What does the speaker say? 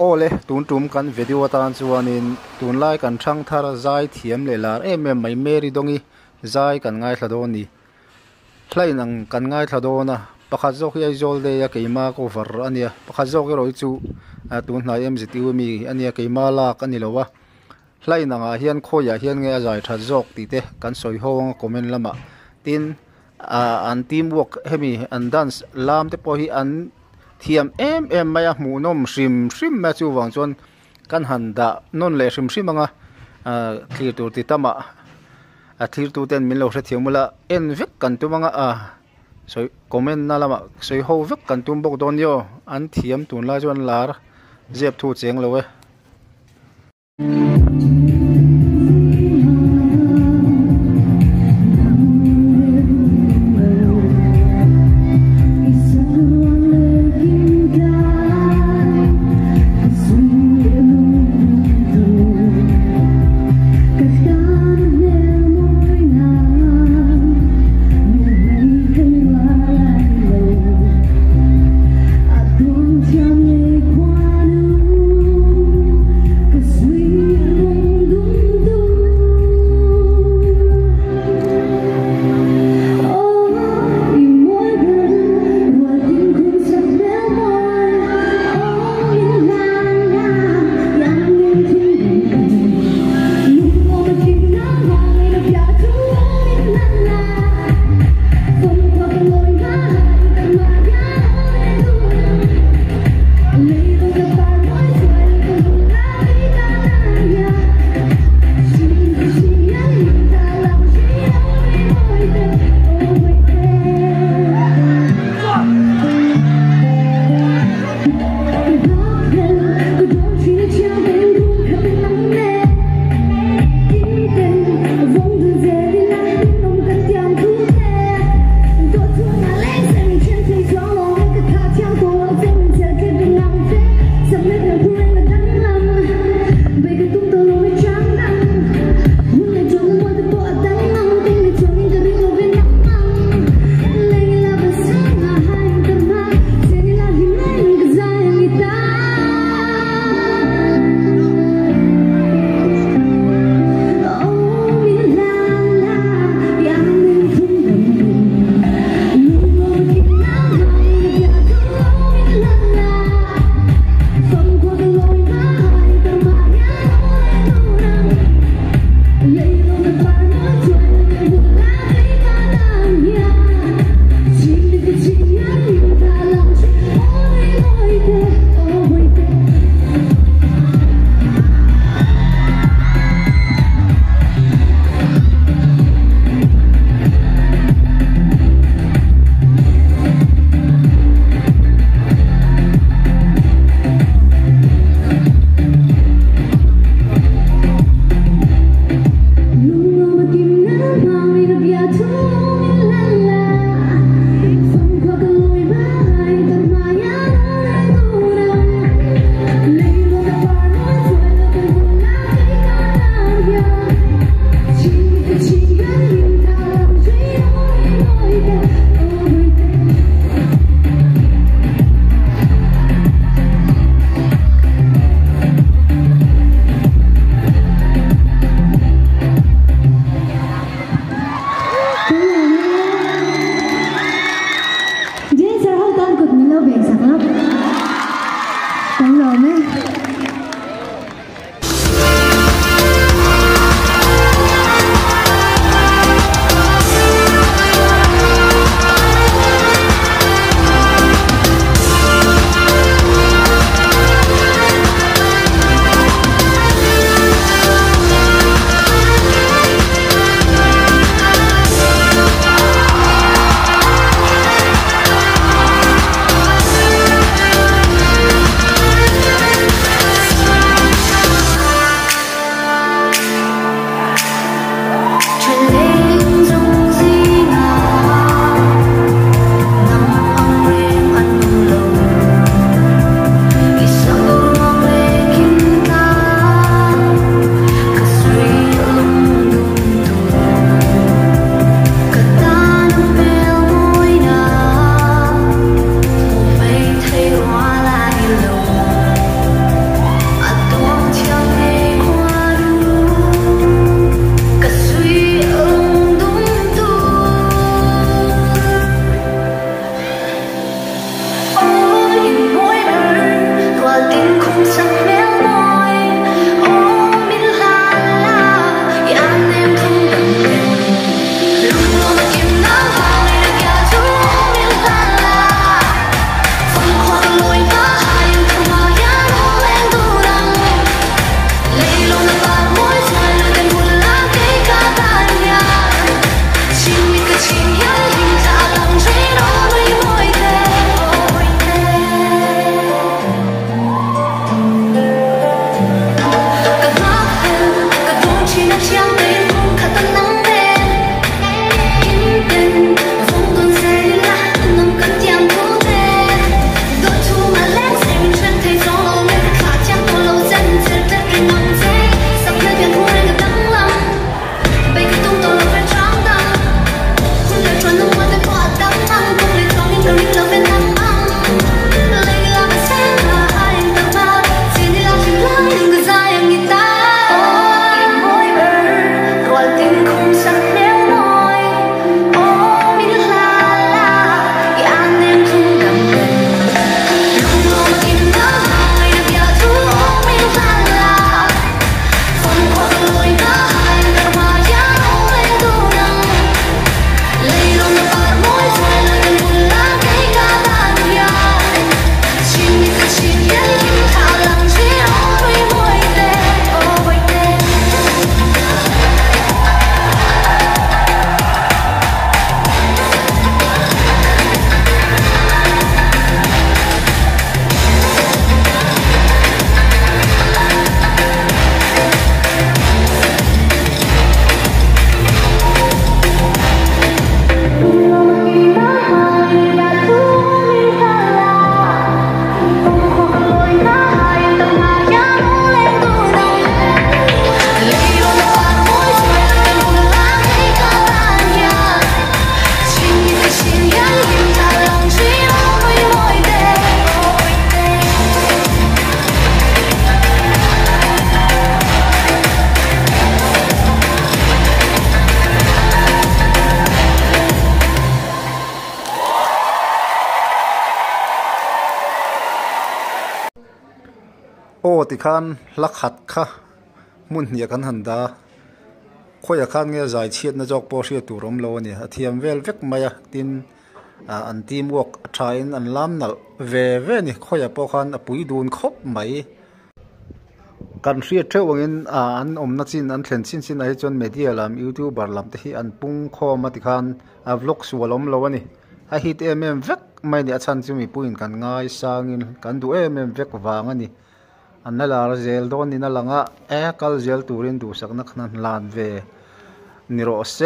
ole tun tum kan video tan chuanin tun lai kan thang thar zai thiam le lar em mai meri dongi zai kan ngai thladoni thlai nang kan ngai thladona pakhat zok hi zol de ya keima ko var ania pakhat zok roi chu tun hnai em zitiu mi ania keima la kan ni lowa thlai nanga hian khoya hian nge zai that zok ti te kan soi hong comment lama tin an teamwork hemi an dance lam te po hi an thiam em maya mu nom shrim ma chu wang chon kan handa non le shrim anga clear tur ti tama thir tu ten min lo hre thiamula en vek kan tu manga soi comment na lama soi ho vek kan tum bok don yo an thiam tun la chuan lar zep thu cheng lo we โอ้ติคันลักขัดค่ะมุนเนี่ยกันหันดาข่อยคันเงี้ยใจเชียดนะจอกปอเชียตุรมโลเนี่ยเทียมเวลเวกมายตินอันทีมวอกทรายอันล้ำนัลเวนี่ข่อยปอคันปุยดูนครบไหมกันเรียดเท่าวังอันนักจินอันเขียนสินไอจนเมดียลามยูทูบาร์ลามที่อันปุ่งคอมาติคันวล็อกสวลอมโลนี่ฮิตเวกไม่เนี่ยฉันจะมีปุ่นกันง่ายสังอินกันดูเวกวางนี่อันนั้นลาเจลโดนนี่นั่นละงะกัลเจลตูรินดูสักนักนั้นลานเวนิโรเซ